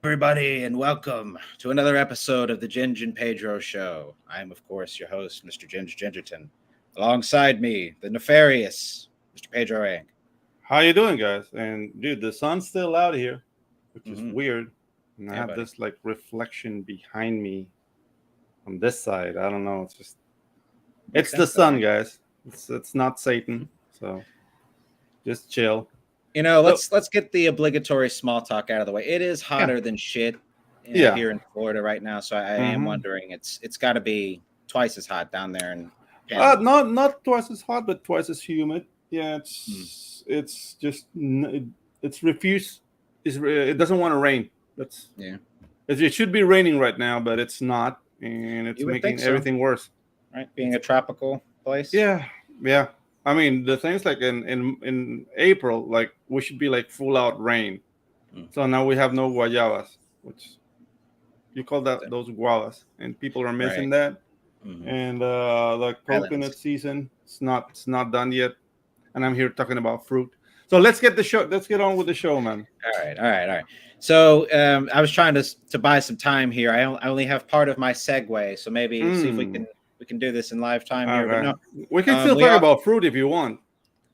everybody, and welcome to another episode of the Ginge and Pedro Show. I am, of course, your host, Mr. Ginge Gingerton. Alongside me, the nefarious Mr. Pedro Ang. How you doing, guys? And dude, the sun's still out here, which is Mhm. weird. And I Yeah, have buddy. this like reflection behind me on this side. I don't know. It's Makes the sense, though, sun, right? guys. It's not Satan. So just chill. You know, So let's get the obligatory small talk out of the way. It is yeah, hotter than shit yeah. here in Florida right now, so I am hmm wondering it's got to be twice as hot down there in Panama. not twice as hot, but twice as humid. Yeah, Hmm. it's just it's refuse. It doesn't want to rain. That's Yeah, it should be raining right now, but it's not, and it's you would think making so, everything worse. right? Being a tropical place. Yeah, yeah. I mean, the things like in April, like we should be like full out rain. Mm. So now we have no guayabas, which you call that those guavas, and people are Right. missing that. Hmm. And the coconut Islands. season, it's not done yet. And I'm here talking about fruit. So let's get the show. Let's get on with the show, man. All right. So I was trying to buy some time here. I only have part of my segue, so maybe see if Mm, we can do this in live time here. But okay. no, We can still we talk are about fruit if you want.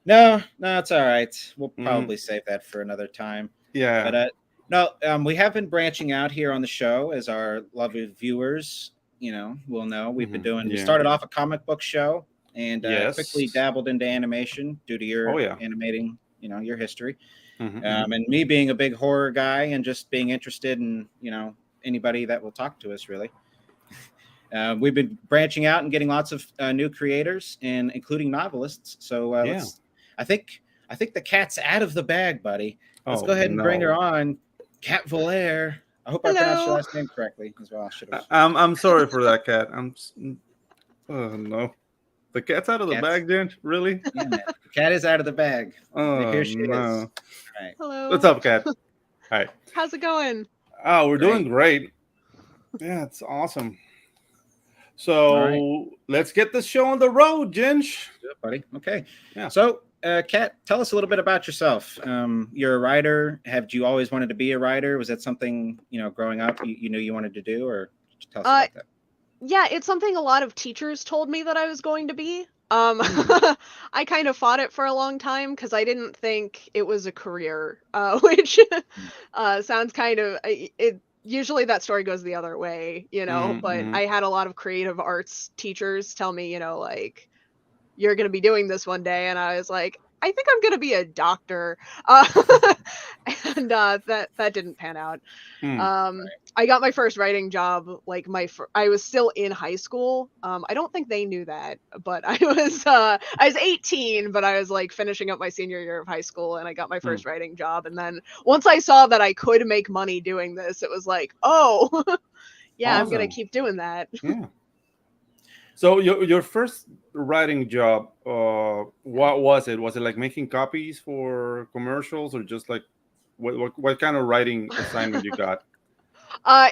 no, it's all right. We'll Mm, probably save that for another time. But yeah. no, we have been branching out here on the show, as our lovely viewers, will know. We've been doing. We Yeah. started off a comic book show and quickly Yes. dabbled into animation due to Oh your yeah. animating, your history. Hmm And me being a big horror guy and just being interested in anybody that will talk to us really. We've been branching out and getting lots of new creators and including novelists. So Yeah. I think the cat's out of the bag, buddy. Let's Oh go ahead and bring her no. on. Cat Voleur. I hope I pronounced your Hello. last name correctly as well. I should have. I'm sorry for that cat. Oh no, the cat's out of the Cat's bag, Ginge. Really? Yeah, man. The cat is out of the bag. Oh Here she is. no. All right. What's Hello. up, cat? Hi. How's it going? Oh, we're Great. doing great. Yeah, it's awesome. All right. So let's get this show on the road, Ginge. Good, buddy. Okay. Yeah. So, Kat, tell us a little bit about yourself. You're a writer. Have you always wanted to be a writer? Was that something, growing up you knew you wanted to do, or tell us Uh, about that? yeah, it's something a lot of teachers told me that I was going to be. Hmm. I kind of fought it for a long time because I didn't think it was a career, which Mm. sounds kind of it. Usually that story goes the other way, but Hmm I had a lot of creative arts teachers tell me, like, you're going to be doing this one day. And I was like, I think I'm going to be a doctor. Uh, and that didn't pan out. hmm Um, Right. I got my first writing job, like I was still in high school. I don't think they knew that, but I was 18, but I was like finishing up my senior year of high school, and I got my hmm first writing job. And then once I saw that I could make money doing this, it was like, oh, yeah, I'm gonna Awesome. keep doing that. Yeah. So your first writing job, what was it? Was it like making copies for commercials, or just like what kind of writing assignment you got?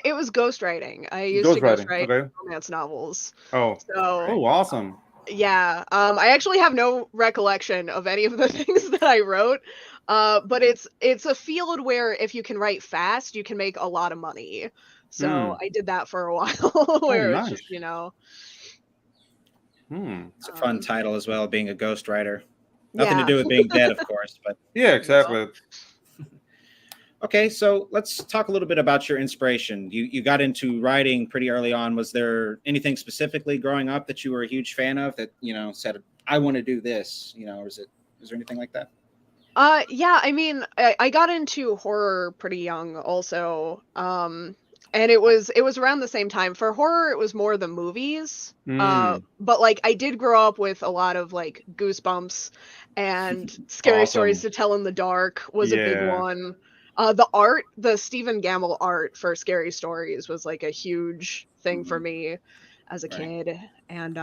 It was ghostwriting. I used to Ghostwriting. ghostwrite Okay. romance novels. Oh. So Right. Oh, awesome. yeah, I actually have no recollection of any of the things that I wrote. But it's a field where if you can write fast, you can make a lot of money. So Hmm. I did that for a while, Oh, where it's nice. just, Hmm. It's a fun um, title as well, being a ghostwriter. Nothing to yeah. do with being dead, of course, but Yeah, Well, exactly. okay. So let's talk a little bit about your inspiration. You got into writing pretty early on. Was there anything specifically growing up that you were a huge fan of that said, "I want to do this"? Or is there anything like that? yeah, I mean, I got into horror pretty young also. And it was around the same time. For horror, it was more the movies. Hmm. But like I did grow up with a lot of like Goosebumps and Scary Stories Awesome. to Tell in the Dark was a big Yeah. one. The Stephen Gamble art for Scary Stories was like a huge thing for Mhm. me as a Right. kid. And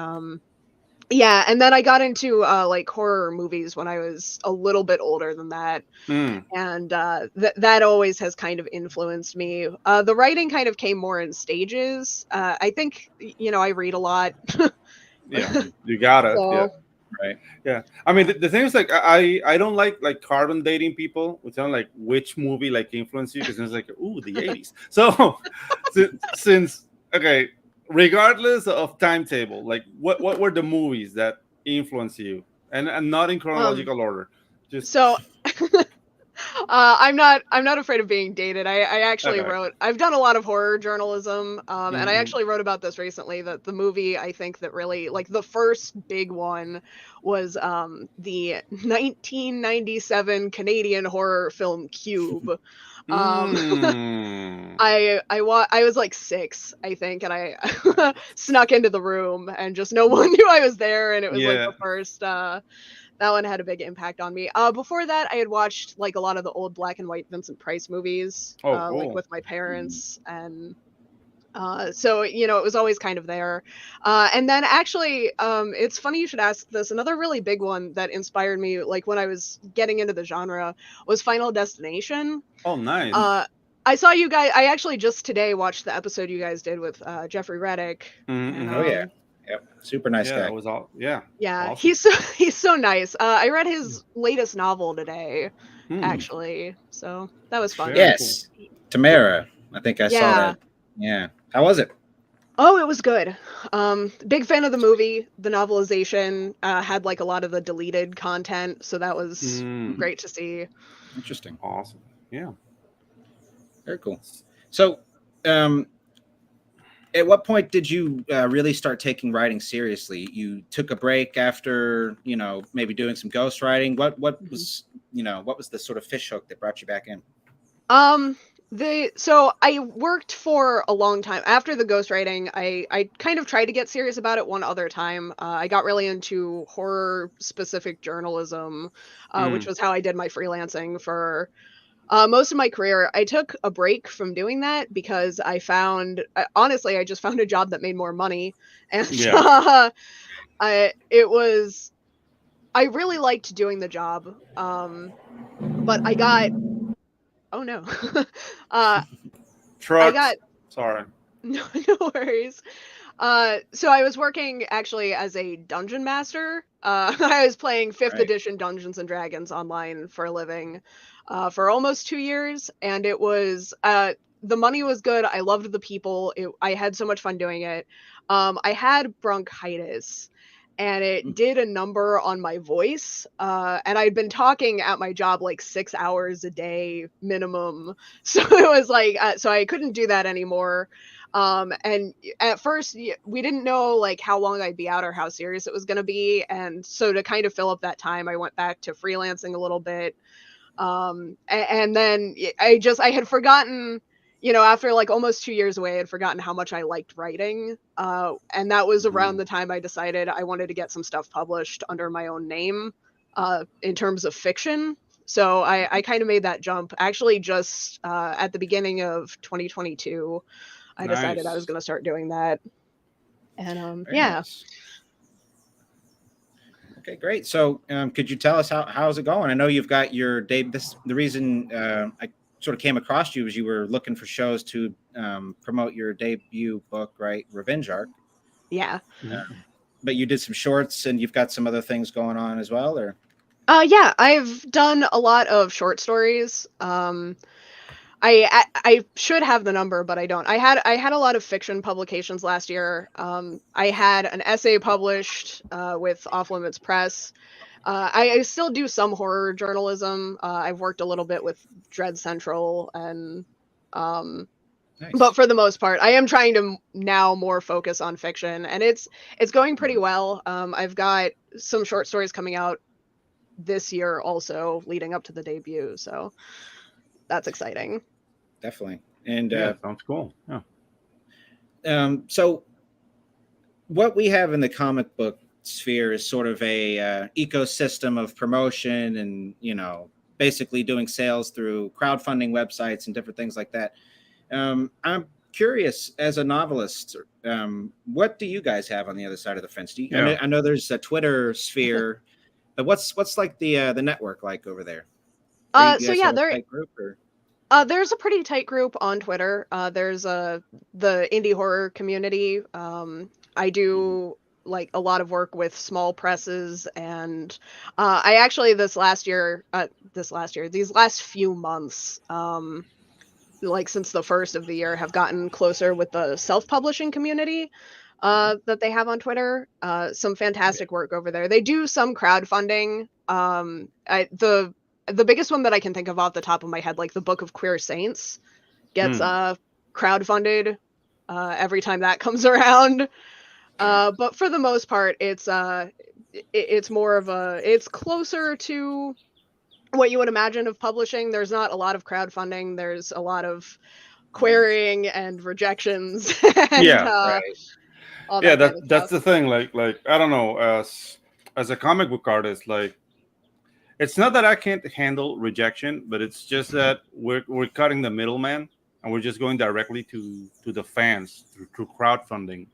yeah, and then I got into like horror movies when I was a little bit older than that, Hmm. and that always has kind of influenced me. The writing kind of came more in stages. I think I read a lot, Yeah. Mhm. You got it. Yeah. so Right. Yeah, I mean the thing is like I don't like carbon dating people. We tell like which movie like influenced you because it's like ooh the 80s. So since okay, regardless of timetable, like what were the movies that influenced you, and not in Um, chronological order, just so I'm not afraid of being dated. I actually okay. wrote. I've done a lot of horror journalism, and I Mm-hmm. actually wrote about this recently. That the movie I think that really like the first big one was the 1997 Canadian horror film Cube. Um, Mm. I was like 6, I think, and I snuck into the room, and just no one knew I was there, and it was like Yeah. the first. That one had a big impact on me. Before that, I had watched like a lot of the old black and white Vincent Price movies, Oh, like cool. with my parents, and so you know it was always kind of there. And then actually, it's funny you should ask this. Another really big one that inspired me, like when I was getting into the genre, was Final Destination. Oh, nice. Uh, I saw you guys. I actually just today watched the episode you guys did with Jeffrey Reddick, and Mm-hmm. Oh yeah. Yep. Super nice Yeah, that guy. was all. Yeah, yeah, awesome. he's so nice. I read his latest novel today, Hmm. actually, so that was fun. Very cool. Yes. Tamara. I think I saw Yeah. that. Yeah. How was it? Oh, it was good. Big fan of the movie. The novelization had like a lot of the deleted content, so that was Mm, great to see. Interesting. awesome. Yeah. Very cool. So, um, at what point did you really start taking writing seriously? You took a break after, maybe doing some ghost writing. What Mhm. was, what was the sort of fish hook that brought you back in? Um, so I worked for a long time after the ghostwriting. I kind of tried to get serious about it one other time. I got really into horror specific journalism, which Mm, was how I did my freelancing for most of my career. I took a break from doing that because honestly, I just found a job that made more money, and yeah. it was I really liked doing the job. But I got oh no, uh, I Trucks. got Sorry. no worries. So I was working actually as a dungeon master. I was playing 5th Right. edition Dungeons and Dragons online for a living, for almost 2 years, and it was the money was good. I loved the people. I had so much fun doing it. I had bronchitis, and it Mm. did a number on my voice. And I'd been talking at my job like 6 hours a day minimum, so it was like so I couldn't do that anymore. And at first we didn't know like how long I'd be out or how serious it was going to be, and so to kind of fill up that time I went back to freelancing a little bit. And then I had forgotten, after like almost 2 years away, I had forgotten how much I liked writing. And that was around Mm, the time I decided I wanted to get some stuff published under my own name, in terms of fiction. So I kind of made that jump actually just at the beginning of 2022. I decided I was nice. going to start doing that. And Very yeah. nice. Okay, great. So, could you tell us how's it going? I know you've got your day. The reason I sort of came across you is you were looking for shows to promote your debut book, right? Revenge Arc. Yeah. Mhm. But you did some shorts, and you've got some other things going on as well, or Yeah, I've done a lot of short stories. I should have the number, but I don't. I had a lot of fiction publications last year. I had an essay published with Off Limits Press. I still do some horror journalism. I've worked a little bit with Dread Central, and um, but nice. for the most part, I am trying to now more focus on fiction, and it's going pretty Mhm. well. I've got some short stories coming out this year, also leading up to the debut, so that's exciting. Definitely. And Yeah, sounds cool. Yeah. so what we have in the comic book sphere is sort of a ecosystem of promotion and basically doing sales through crowdfunding websites and different things like that. I'm curious, as a novelist, what do you guys have on the other side of the fence? Yeah. I know there's a Twitter sphere, but what's like the network like over there? Are you So guys yeah, a tight group or? there's a pretty tight group on Twitter. There's the indie horror community. I Mhm. do. like a lot of work with small presses, and I actually these last few months, like since the first of the year, have gotten closer with the self-publishing community that they have on Twitter. Some fantastic work over there. They do some crowdfunding. The biggest one that I can think of off the top of my head, like the Book of Queer Saints, gets crowdfunded every time that comes around. But for the most part, it's more of it's closer to what you would imagine of publishing. There's not a lot of crowdfunding. There's a lot of querying and rejections and Yeah. Right. all Yeah, that kind of that's stuff. the thing. Like I don't know, as a comic book artist, like it's not that I can't handle rejection, but it's just that we're cutting the middleman and we're just going directly to the fans through crowdfunding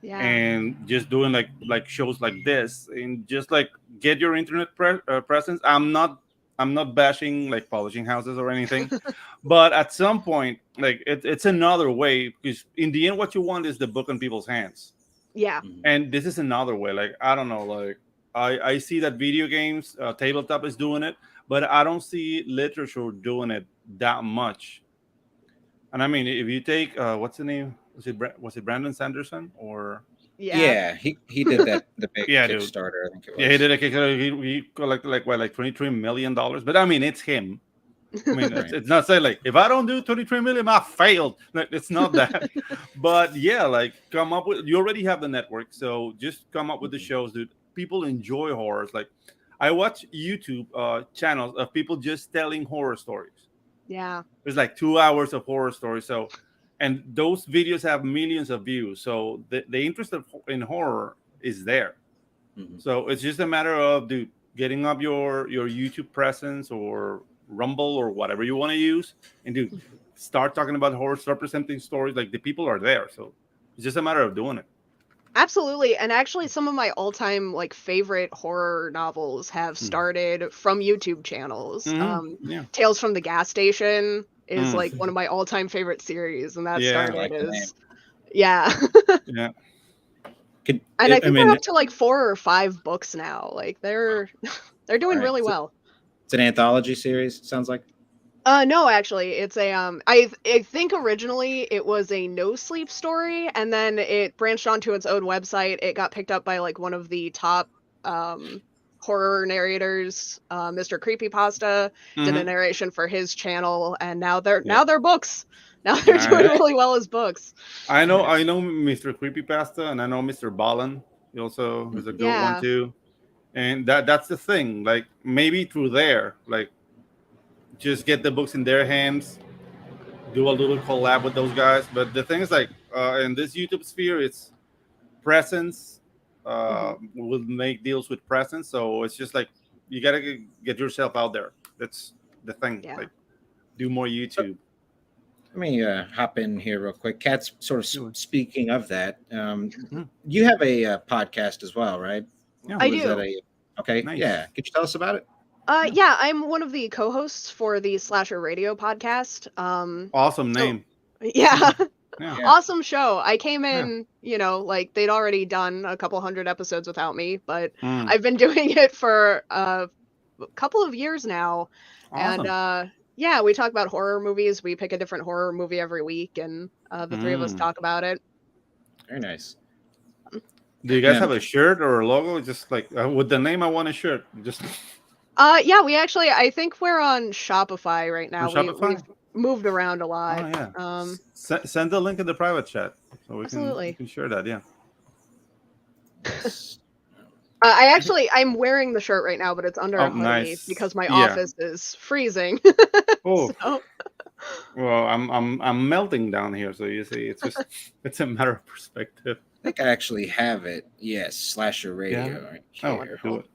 Yeah. and just doing like shows like this and just like get your internet presence. I'm not bashing like publishing houses or anything, but at some point, like it's another way, because in the end, what you want is the book in people's hands. Yeah. And this is another way. Like I don't know, like I see that video games, tabletop is doing it, but I don't see literature doing it that much. And I mean, if you take what's the name? Was it Brandon Sanderson or? Yeah, he did that the big Yeah, dude. Kickstarter, I think it was. Yeah, he did a Kickstarter. He collected like what, like $23 million. But I mean, it's him. I mean, Right. it's not saying like if I don't do 23 million, I failed. Like, it's not that. But yeah, like come up with. You already have the network, so just come up with the shows, dude. People enjoy horrors. Like I watch YouTube channels of people just telling horror stories. Yeah. There's like 2 hours of horror stories. So, and those videos have millions of views. So the interest in horror is there. Mhm. So it's just a matter of, dude, getting up your YouTube presence or Rumble or whatever you want to use, and dude, start talking about horror, start presenting stories. Like the people are there. So it's just a matter of doing it. Absolutely. And actually some of my all-time like favorite horror novels have started from YouTube channels. Yeah. Tales from the Gas Station is Mm. like one of my all-time favorite series, and that Yeah. started I like the name. as yeah. Yeah. And I think they're up to like 4 or 5 books now. Like they're doing Alright. really well. It's an anthology series, it sounds like. No, actually, it's a I think originally it was a no sleep story, and then it branched onto its own website. It got picked up by like one of the top horror narrators, Mr. Creepypasta, did a Mhm. narration for his channel, and now they're books. Now they're doing Alright. really well as books. I know Mr. Creepypasta and I know Mr. Ballen. He also is a good Yeah. one too. And that's the thing. Like maybe through there, like just get the books in their hands, do a little collab with those guys. But the thing is, like in this YouTube sphere, it's presence. Will make deals with presence, so it's just like you gotta get yourself out there. That's the thing. Yeah. Like do more YouTube. Let me hop in here real quick. Kat's sort of Sure. speaking of that. You have a podcast as well, right? Yeah. I Was do. that okay. Nice. Yeah. Could you tell us about it? Yeah, I'm one of the co-hosts for the Slasher Radio podcast. Awesome so- name. Yeah. Yeah. Yeah. Awesome show. I came in, like they'd already done a couple hundred episodes without me, but Mm. I've been doing it for a couple of years now. Awesome. And yeah, we talk about horror movies. We pick a different horror movie every week, and the three of us talk about it. Very nice. Do you guys Yeah. have a shirt or a logo? Just like with the name, I want a shirt. Just Yeah, we actually, I think we're on Shopify right now. On Shopify? We've moved around a lot. oh yeah. Send the link in the private chat so we Absolutely. can share that. Yeah. I'm wearing the shirt right now, but it's under a hoodie nice. because my Yeah. office is freezing. Oh So, well, I'm melting down here, so you see, it's just it's a matter of perspective. I think I actually have it. Yes, Slasher Radio. Yeah. Right Oh, here. do it.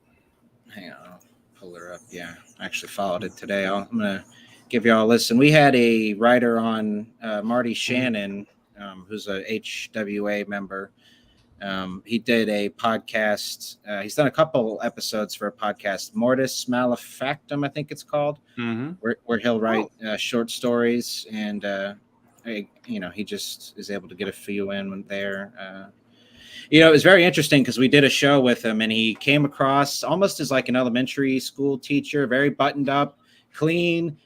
Hang on, I'll pull her up. Yeah, I actually followed it today. I'm gonna give y'all a listen. We had a writer on, Marty Shannon, who's a HWA member. He did a podcast. He's done a couple episodes for a podcast, Mortis Malefactum, I think it's called, Mm-hmm. where he'll write short stories, and he just is able to get a few in there. You know, it was very interesting because we did a show with him, and he came across almost as like an elementary school teacher, very buttoned up, clean.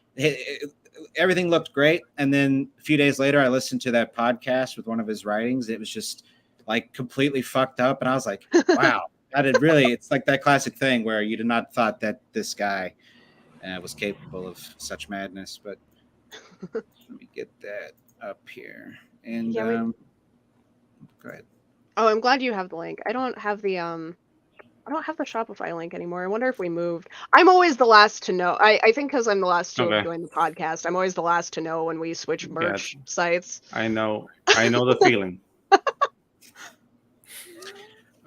Everything looked great. And then a few days later, I listened to that podcast with one of his writings. It was just like completely fucked up. And I was like, wow, that had really, it's like that classic thing where you did not thought that this guy was capable of such madness. But let me get that up here. And Yeah, go ahead. Oh, I'm glad you have the link. I don't have the Shopify link anymore. I wonder if we moved. I'm always the last to know. I think because I'm the last to have joined the podcast, I'm always the last to know when we switch merch sites. I know the feeling.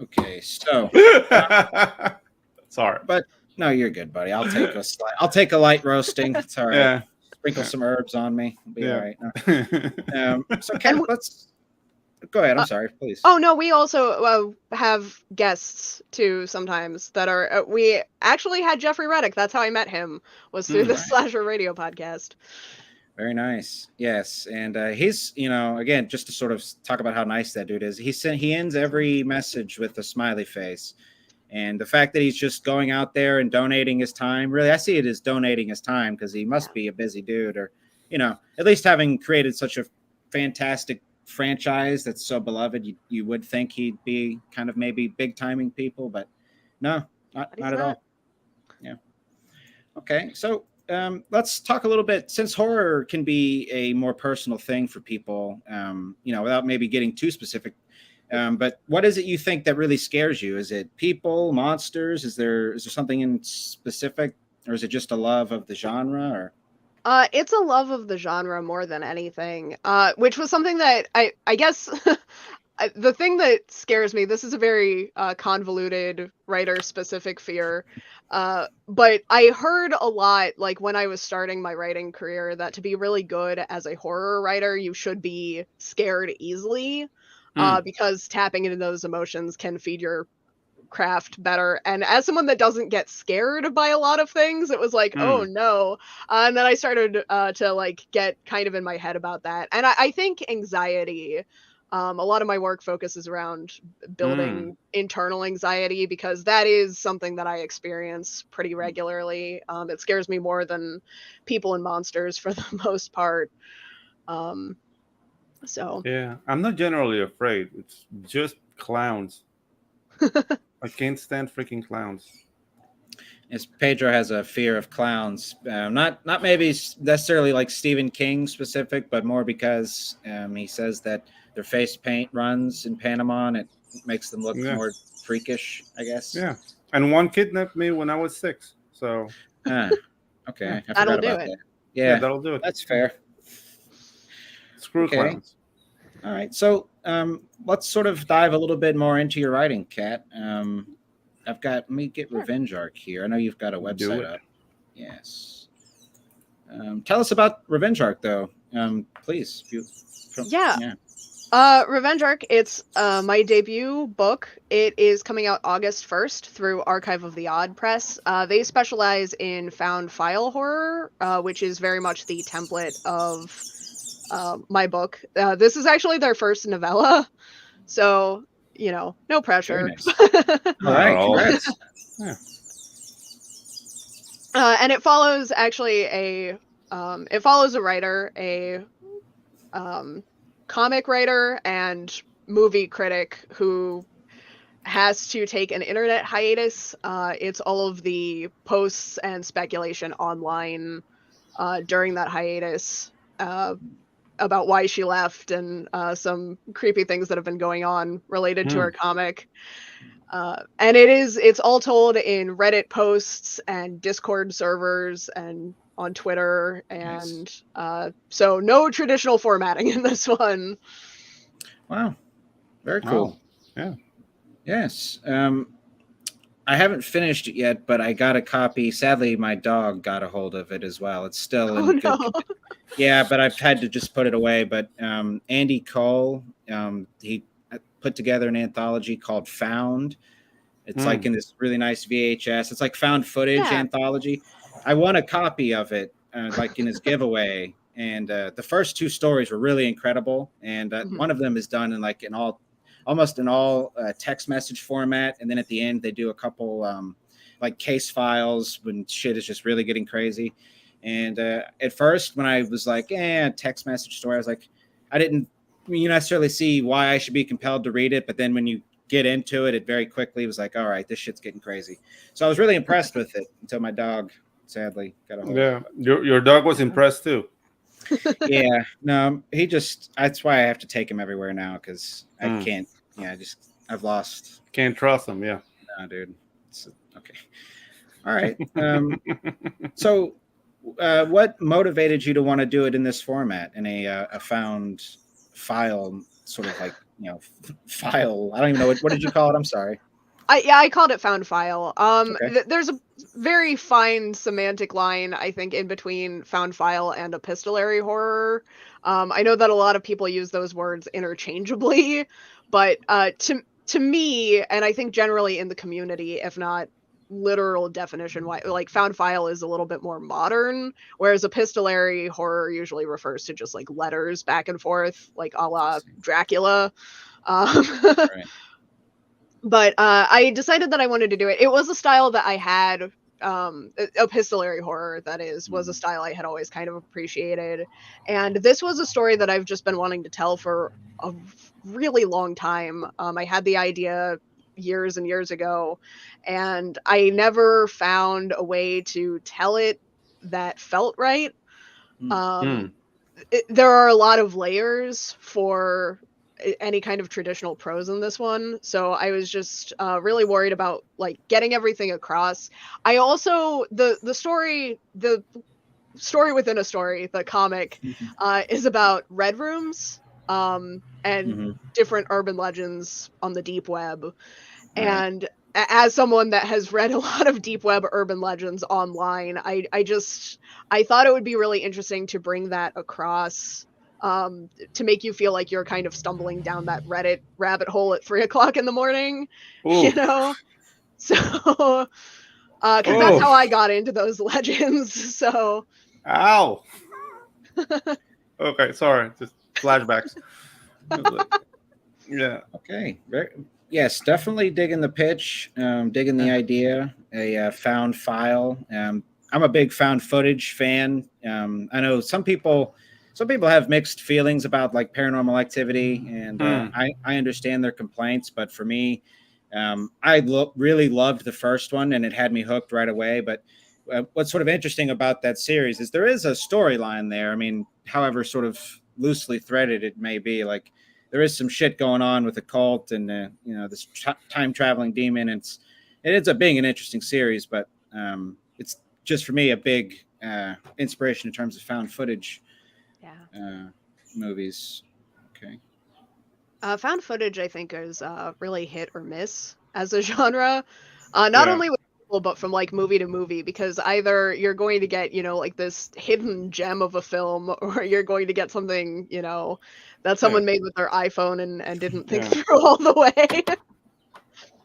Okay, so sorry, but no, you're good, buddy. I'll take a light roasting. It's all right. Yeah. Sprinkle some herbs on me. It'll be all right. No. So, Ken, let's go ahead. I'm sorry, please. Oh no, we also have guests too sometimes that are. We actually had Jeffrey Reddick. That's how I met him. Was through the Slasher Radio podcast. Very nice. Yes, and he's, again, just to sort of talk about how nice that dude is. He ends every message with a smiley face, and the fact that he's just going out there and donating his time. Really, I see it as donating his time because he must be a busy dude, or at least having created such a fantastic franchise that's so beloved, you would think he'd be kind of maybe big timing people, but no, not at all. Yeah. Okay, so let's talk a little bit, since horror can be a more personal thing for people, without maybe getting too specific. But what is it you think that really scares you? Is it people, monsters? Is there something in specific, or is it just a love of the genre? Or it's a love of the genre more than anything, which was something that I guess the thing that scares me, this is a very convoluted writer-specific fear, but I heard a lot, like when I was starting my writing career, that to be really good as a horror writer, you should be scared easily, because tapping into those emotions can feed your craft better. And as someone that doesn't get scared by a lot of things, it was like, oh no. And then I started to like get kind of in my head about that. And I think anxiety, a lot of my work focuses around building internal anxiety, because that is something that I experience pretty regularly. It scares me more than people and monsters for the most part. So yeah, I'm not generally afraid. It's just clowns. I can't stand freaking clowns. Yes, Pedro has a fear of clowns. Not maybe necessarily like Stephen King specific, but more because he says that their face paint runs in Panama and it makes them look more freakish, I guess. Yeah, and one kidnapped me when I was 6. So okay, I that'll forgot do about it. that. Yeah, that'll do it. That's fair. Screw clowns. All right, so let's sort of dive a little bit more into your writing, Kat. Let me get Revenge Arc here. I know you've got a website up. Yes. Tell us about Revenge Arc, though, please. Revenge Arc, it's my debut book. It is coming out August 1st through Archive of the Odd Press. They specialize in found file horror, which is very much the template of my book. This is actually their first novella, so no pressure. Nice. All right, congrats. And it follows actually a writer, a comic writer and movie critic who has to take an internet hiatus. It's all of the posts and speculation online during that hiatus about why she left, and some creepy things that have been going on related to her comic. And it's all told in Reddit posts and Discord servers and on Twitter. And so no traditional formatting in this one. Wow. Very cool. Yeah. Yes. I haven't finished it yet, but I got a copy. Sadly, my dog got a hold of it as well. It's still in good condition. Yeah, but I've had to just put it away. But Andy Cole, he put together an anthology called Found. It's like in this really nice VHS. It's like found footage anthology. I won a copy of it, like in his giveaway. And the first 2 stories were really incredible. And one of them is done in like an almost in all text message format, and then at the end they do a couple like case files when shit is just really getting crazy. And at first, when I was like, text message story, I was like, I didn't necessarily see why I should be compelled to read it. But then when you get into it, it very quickly was like, all right, this shit's getting crazy. So I was really impressed with it until my dog sadly got a hold of it. Your dog was impressed too. Yeah, no, that's why I have to take him everywhere now, because I can't. Yeah, I've lost. Can't trust him. Yeah. No, dude. Okay. All right. So, what motivated you to want to do it in this format, in a found file, sort of like, file? I don't even know what did you call it? I'm sorry. I called it found file. Okay. There's a very fine semantic line, I think, in between found file and epistolary horror. I know that a lot of people use those words interchangeably, but to me, and I think generally in the community, if not literal definition, like found file is a little bit more modern, whereas epistolary horror usually refers to just like letters back and forth, like a la Dracula. Right. But I decided that I wanted to do it. It was a style that I had, epistolary horror, that is, was a style I had always kind of appreciated. And this was a story that I've just been wanting to tell for a really long time. I had the idea years and years ago, and I never found a way to tell it that felt right. There are a lot of layers for any kind of traditional prose in this one, so I was just really worried about like getting everything across. I also the story within a story, the comic, is about red rooms and different urban legends on the deep web. Right. And as someone that has read a lot of deep web urban legends online, I thought it would be really interesting to bring that across, to make you feel like you're kind of stumbling down that Reddit rabbit hole at 3:00 in the morning. Ooh. So because that's how I got into those legends. So ow. Okay, sorry, just flashbacks. Yeah. Okay. Yes, definitely digging the pitch, digging the idea, a found file. I'm a big found footage fan. I know some people have mixed feelings about like Paranormal Activity, and I understand their complaints. But for me, I really loved the first one, and it had me hooked right away. But what's sort of interesting about that series is there is a storyline there. I mean, however sort of loosely threaded it may be, like there is some shit going on with a cult and this time traveling demon. It ends up being an interesting series, but it's just for me a big inspiration in terms of found footage. Movies. Okay. Found footage, I think, is really hit or miss as a genre, not only with people, but from like movie to movie, because either you're going to get like this hidden gem of a film, or you're going to get something that someone made with their iPhone and didn't think through all the way.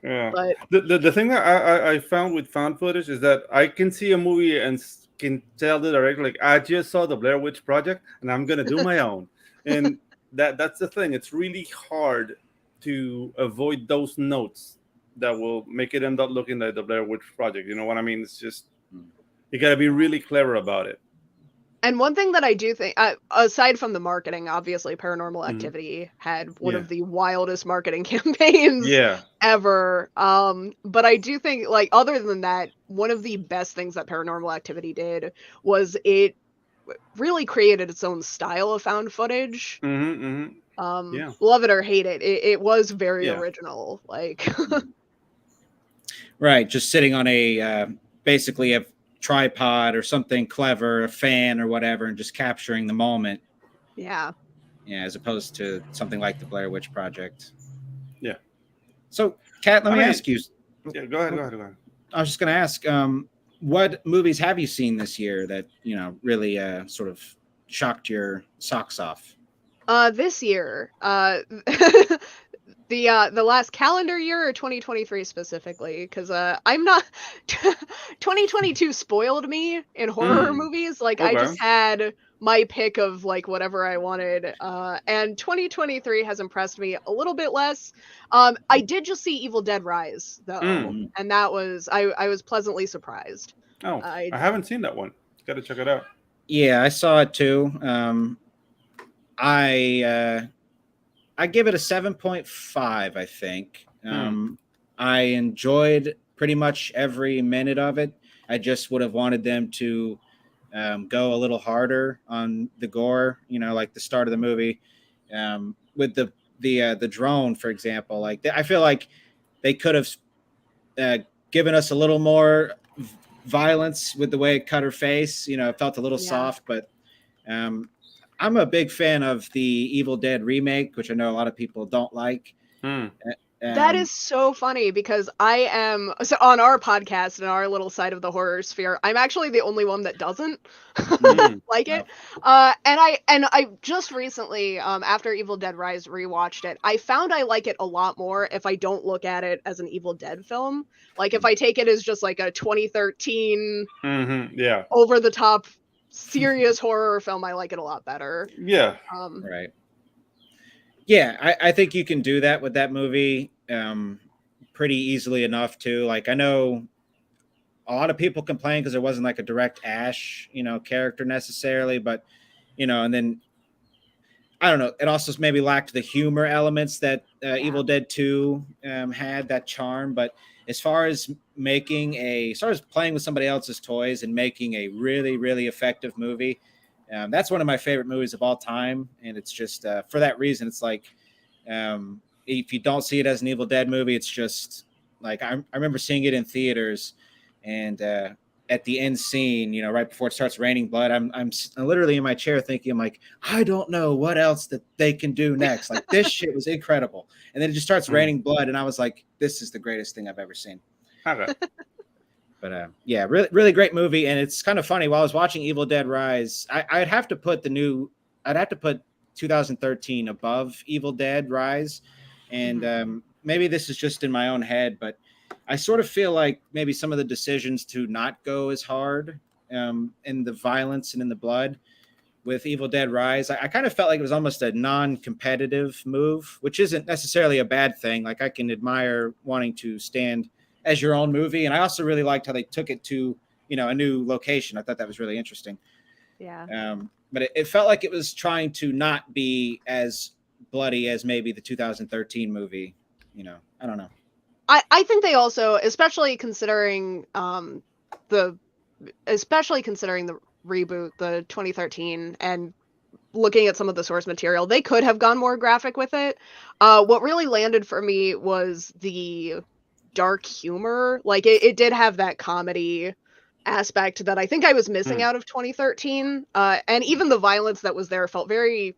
Yeah. But the thing that I found with found footage is that I can see a movie and can tell the director, like, I just saw the Blair Witch Project and I'm gonna do my own. And that's the thing. It's really hard to avoid those notes that will make it end up looking like the Blair Witch Project. You know what I mean? It's just, you gotta be really clever about it. And one thing that I do think, aside from the marketing, obviously Paranormal Activity had one of the wildest marketing campaigns ever. But I do think, like, other than that, one of the best things that Paranormal Activity did was it really created its own style of found footage. Love it or hate it, it was very original. Like, right, just sitting on a basically a tripod or something clever, a fan or whatever, and just capturing the moment. Yeah, as opposed to something like the Blair Witch Project. Yeah. So, Kat, let me ask you. Yeah, go ahead. I was just going to ask, what movies have you seen this year that really sort of shocked your socks off? This year, the last calendar year, or 2023 specifically, because I'm not 2022 spoiled me in horror movies. Like, I just had my pick of like whatever I wanted. And 2023 has impressed me a little bit less. I did just see Evil Dead Rise though, and that was I was pleasantly surprised. Oh, I haven't seen that one. Got to check it out. Yeah, I saw it too. I give it a 7.5, I think. I enjoyed pretty much every minute of it. I just would have wanted them to go a little harder on the gore, like the start of the movie, with the drone, for example. Like I feel like they could have given us a little more violence with the way it cut her face. It felt a little soft, but I'm a big fan of the Evil Dead remake, which I know a lot of people don't like. That is so funny because I am on our podcast in our little side of the horror sphere. I'm actually the only one that doesn't like it. And I just recently, after Evil Dead Rise, rewatched it. I found I like it a lot more if I don't look at it as an Evil Dead film. Like if I take it as just like a 2013 over the top serious horror film, I like it a lot better. Yeah. Right. Yeah, I think you can do that with that movie pretty easily enough too. Like I know a lot of people complain because there wasn't like a direct Ash, character necessarily, but and then I don't know. It also maybe lacked the humor elements that Evil Dead 2 had, that charm. But as far as playing with somebody else's toys and making a really, really effective movie, that's one of my favorite movies of all time. And it's just for that reason, it's like if you don't see it as an Evil Dead movie, it's just like I remember seeing it in theaters, and at the end scene, right before it starts raining blood, I'm literally in my chair thinking, I'm like, I don't know what else that they can do next. Like this shit was incredible, and then it just starts raining blood, and I was like, this is the greatest thing I've ever seen. Okay. But yeah, really, really great movie, and it's kind of funny. While I was watching Evil Dead Rise, I'd have to put 2013 above Evil Dead Rise, and maybe this is just in my own head, but I sort of feel like maybe some of the decisions to not go as hard in the violence and in the blood with Evil Dead Rise, I kind of felt like it was almost a non-competitive move, which isn't necessarily a bad thing. Like I can admire wanting to stand as your own movie. And I also really liked how they took it to, a new location. I thought that was really interesting. Yeah. But it felt like it was trying to not be as bloody as maybe the 2013 movie. I don't know. I think they also, especially considering the reboot, the 2013, and looking at some of the source material, they could have gone more graphic with it. What really landed for me was the dark humor. Like it did have that comedy aspect that I think I was missing out of 2013. And even the violence that was there felt very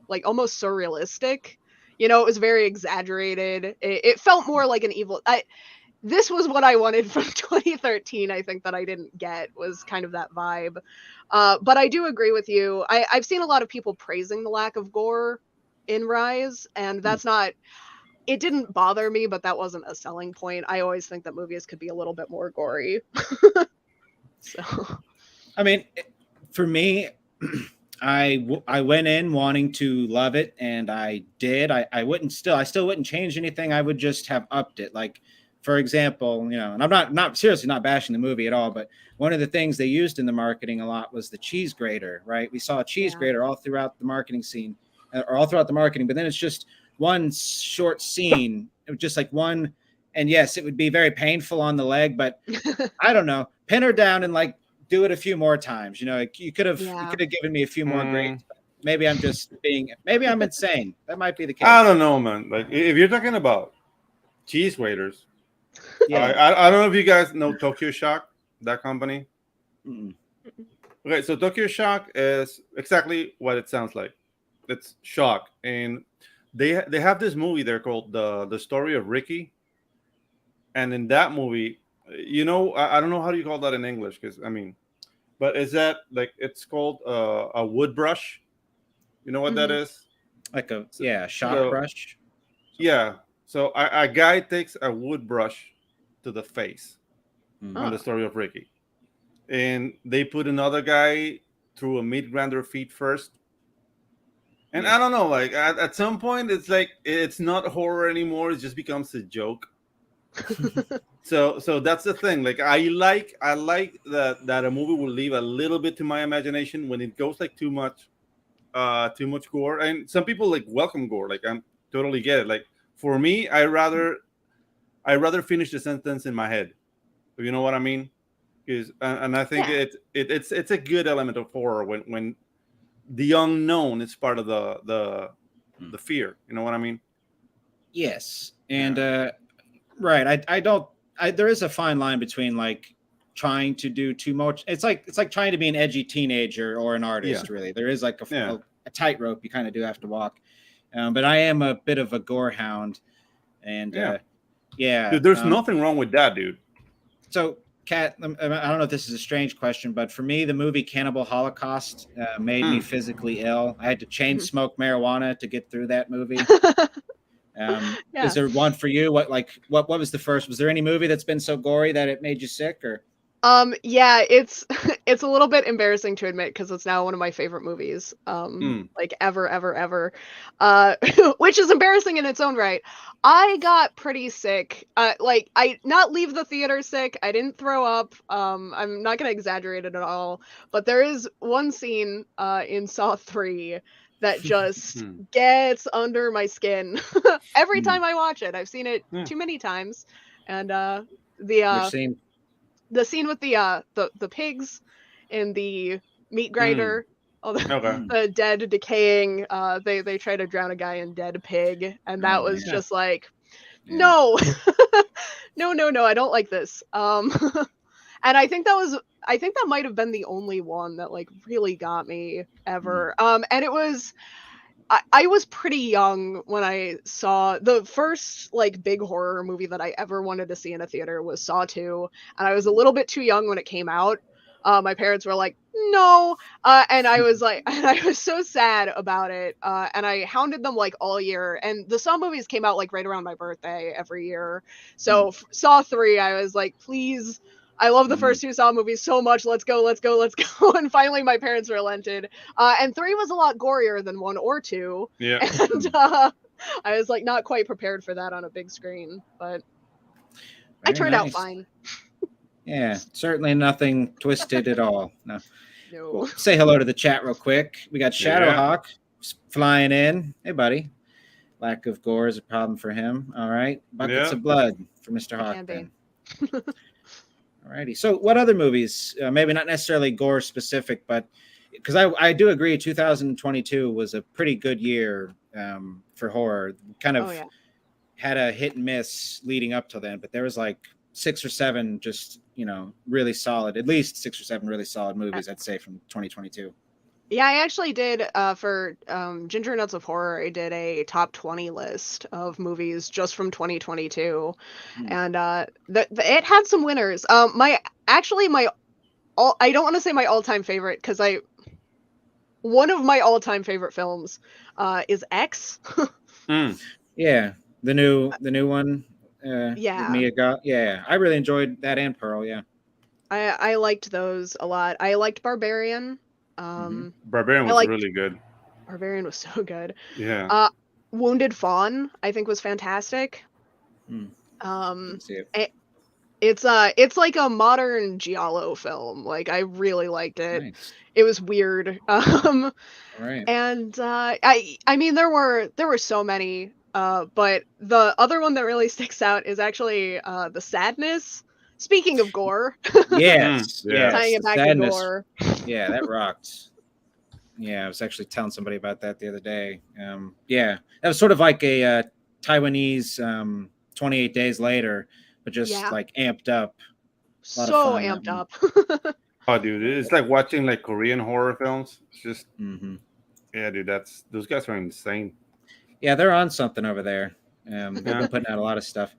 like almost surrealistic. It was very exaggerated. It felt more like an evil. This was what I wanted from 2013. I think that I didn't get was kind of that vibe. But I do agree with you. I've seen a lot of people praising the lack of gore in Rise, and that's not. It didn't bother me, but that wasn't a selling point. I always think that movies could be a little bit more gory. So, I mean, for me, I went in wanting to love it, and I did. I still wouldn't change anything. I would just have upped it. Like, for example, and I'm not seriously not bashing the movie at all, but one of the things they used in the marketing a lot was the cheese grater, right? We saw a cheese grater all throughout the marketing scene, or all throughout the marketing, but then it's just one short scene, just like one. And yes, it would be very painful on the leg, but I don't know, pin her down and like do it a few more times. You could have given me a few more grades. Maybe I'm insane. That might be the case. I don't know, man. Like if you're talking about cheese graters, I don't know if you guys know Tokyo Shock, that company. Mm-mm. Okay, so Tokyo Shock is exactly what it sounds like. It's shock, and they have this movie there called the Story of Ricky, and in that movie, I don't know how do you call that in English, but is that like it's called a wood brush? You know what that is? Like a shock brush. Yeah. So a guy takes a wood brush to the face on the Story of Ricky, and they put another guy through a meat grinder feed first. And Yeah. I don't know, like at some point, it's like it's not horror anymore. It just becomes a joke. So that's the thing. Like I like that a movie will leave a little bit to my imagination when it goes like too much gore. And some people like welcome gore. Like I'm totally get it. Like for me, I rather finish the sentence in my head. You know what I mean? And I think Yeah. it's a good element of horror when the unknown is part of the fear. You know what I mean? Yes, and right. I don't. There is a fine line between like trying to do too much. It's like trying to be an edgy teenager or an artist. Yeah. Really, there is like Yeah. a tightrope you kind of do have to walk. But I am a bit of a gore hound, and Yeah. yeah. Dude, there's nothing wrong with that, dude. So, Kat, I don't know if this is a strange question, but for me, the movie Cannibal Holocaust made me physically ill. I had to chain smoke marijuana to get through that movie. Yeah. Is there one for you? What was the first? Was there any movie that's been so gory that it made you sick? Or Yeah, it's it's a little bit embarrassing to admit because it's now one of my favorite movies, like ever, which is embarrassing in its own right. I got pretty sick. Like I not leave the theater sick. I didn't throw up. I'm not gonna exaggerate it at all, but there is one scene in Saw 3 that just gets under my skin every time I watch it. I've seen it too many times, and which scene? the scene with the pigs in the meat grinder, all Okay. the dead decaying, they try to drown a guy in dead pig, and that was man. just like, Yeah. no, no, I don't like this. And I think that might have been the only one that like really got me ever. And it was. I was pretty young when I saw the first like big horror movie that I ever wanted to see in a theater was Saw 2, and I was a little bit too young when it came out. My parents were like, "No," and I was like, and I was so sad about it, and I hounded them like all year. And the Saw movies came out like right around my birthday every year, so Saw 3, I was like, "Please." I love the first two Saw movies so much. Let's go. And finally, my parents relented. And 3 was a lot gorier than 1 or 2. Yeah. And I was like not quite prepared for that on a big screen, but I turned out fine. Yeah, certainly nothing twisted at all. No. No. Well, say hello to the chat real quick. We got Shadowhawk flying in. Hey, buddy. Lack of gore is a problem for him. All right. Buckets of blood for Mr. Hawk. Then. Alrighty. So, what other movies? Maybe not necessarily gore specific, but because I do agree, 2022 was a pretty good year for horror. Kind of had a hit and miss leading up to then, but there was like 6 or 7 just really solid. At least 6 or 7 really solid movies, I'd say, from 2022. Yeah, I actually did for Ginger Nuts of Horror. I did a top 20 list of movies just from 2022, and it had some winners. I don't want to say my all-time favorite because one of my all-time favorite films is X. Yeah, the new one. Mia Goth. Yeah, I really enjoyed that and Pearl. Yeah, I liked those a lot. I liked Barbarian. Barbarian was really good. Barbarian was so good. Yeah. Wounded Fawn, I think, was fantastic. It's like a modern giallo film. Like I really liked it. Nice. It was weird. Right. And I mean there were so many. But the other one that really sticks out is actually The Sadness. Speaking of gore. Yes. Tying it back to gore. Yeah, that rocked. Yeah, I was actually telling somebody about that the other day. Yeah, that was sort of like a Taiwanese 28 Days Later, but just like amped up. So amped up. Oh, dude, it's like watching like Korean horror films. It's just, yeah, dude, those guys are insane. Yeah, they're on something over there. They've been putting out a lot of stuff.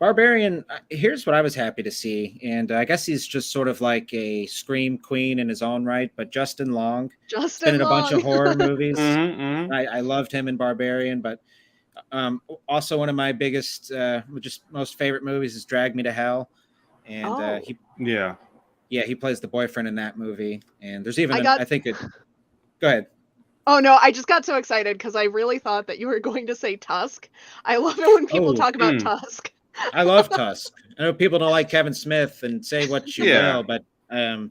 Barbarian, here's what I was happy to see, and I guess he's just sort of like a scream queen in his own right, but Justin Long. Been in a bunch of horror movies. I loved him in Barbarian, but also one of my biggest, just most favorite movies is Drag Me to Hell, and Yeah, he plays the boyfriend in that movie, and there's even got- I think it. Go ahead. Oh no, I just got so excited because I really thought that you were going to say Tusk. I love it when people Oh, talk about Tusk. I love Tusk. I know people don't like Kevin Smith and say what you Yeah. will, but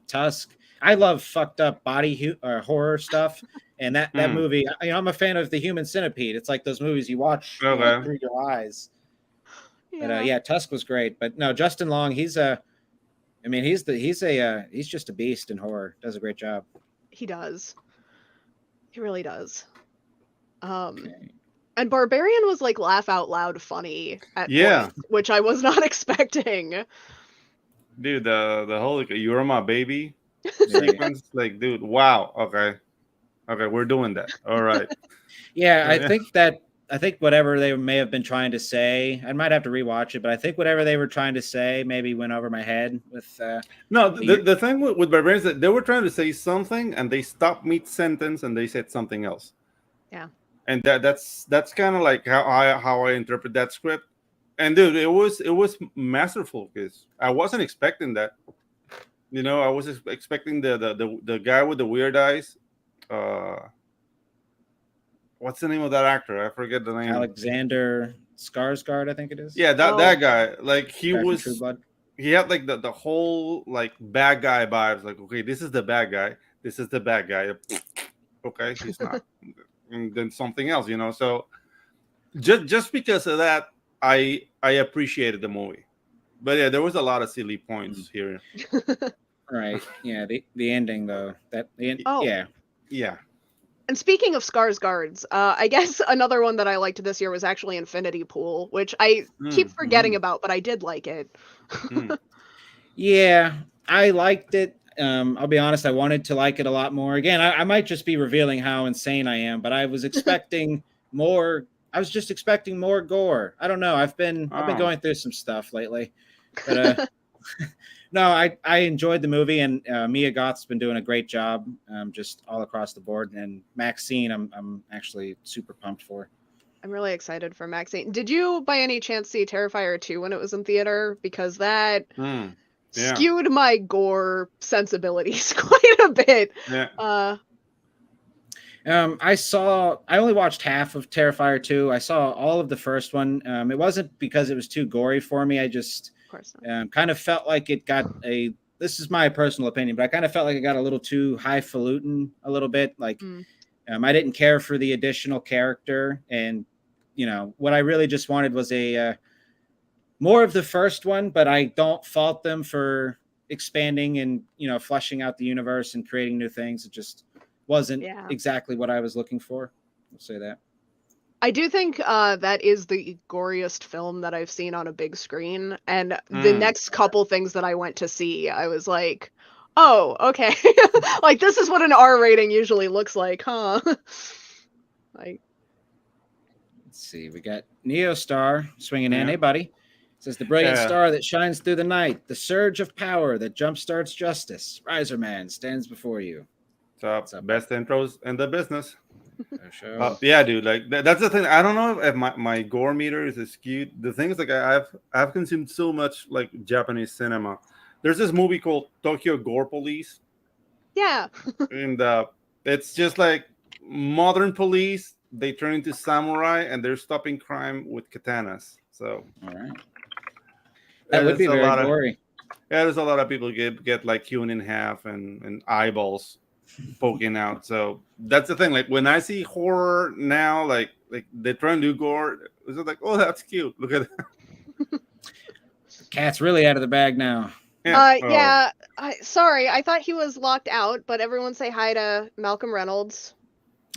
Tusk. I love fucked up body horror stuff, and that movie. I'm a fan of the Human Centipede. It's like those movies you watch through your eyes. Yeah. But yeah, Tusk was great. But no, Justin Long. He's just a beast in horror. Does a great job. He does. He really does. Okay. And Barbarian was like laugh out loud funny at points, which I was not expecting. Dude, the whole like, "You're my baby" sequence, like, dude, wow. Okay, we're doing that. All right. Yeah, I think whatever they may have been trying to say, I might have to rewatch it, but I think whatever they were trying to say maybe went over my head with. No, the thing with Barbarians is that they were trying to say something and they stopped mid-sentence and they said something else. Yeah. And that's kind of like how I interpret that script. And dude, it was masterful because I wasn't expecting that. You know, I was expecting the guy with the weird eyes. What's the name of that actor? I forget the name. Alexander Skarsgård, I think it is. Yeah, that guy. Like he was. True Blood. He had like the whole like bad guy vibes. Like, okay, this is the bad guy. This is the bad guy. Okay, he's not. And then something else, you know. So just because of that, I appreciated the movie. But yeah, there was a lot of silly points here. Right. Yeah. The ending though. Yeah. And speaking of Skarsgårds, I guess another one that I liked this year was actually Infinity Pool, which I keep forgetting about, but I did like it. Yeah, I liked it. I'll be honest, I wanted to like it a lot more. Again, I might just be revealing how insane I am, but I was expecting more. I was just expecting more gore. I don't know. I've been going through some stuff lately, but no, I enjoyed the movie, and Mia Goth's been doing a great job, just all across the board. And Maxine, I'm actually super pumped for. I'm really excited for Maxine. Did you, by any chance, see Terrifier 2 when it was in theater? Because that skewed my gore sensibilities quite a bit. Yeah. I only watched half of Terrifier 2. I saw all of the first one. It wasn't because it was too gory for me. I just kind of felt like it got this is my personal opinion, but I kind of felt like it got a little too highfalutin a little bit. Like I didn't care for the additional character, and what I really just wanted was a more of the first one, but I don't fault them for expanding and fleshing out the universe and creating new things. It just wasn't exactly what I was looking for. I'll say that. I do think that is the goriest film that I've seen on a big screen. And the next couple things that I went to see, I was like, oh, okay. Like, this is what an R rating usually looks like, huh? Like, let's see. We got Neostar swinging in. Hey, buddy. It says the brilliant star that shines through the night, the surge of power that jumpstarts justice. Riser Man stands before you. What's up? Best intros in the business. Sure. Yeah, dude. Like that's the thing. I don't know if my gore meter is skewed. The thing is, like, I've consumed so much like Japanese cinema. There's this movie called Tokyo Gore Police. Yeah. And it's just like modern police. They turn into samurai and they're stopping crime with katanas. So all right. That would be very gory. There's a lot of people get like hewn in half and eyeballs poking out. So that's the thing. Like when I see horror now, like they try and do gore, it's like, oh, that's cute. Look at that. Cat's really out of the bag now. Yeah. Sorry, I thought he was locked out, but everyone say hi to Malcolm Reynolds.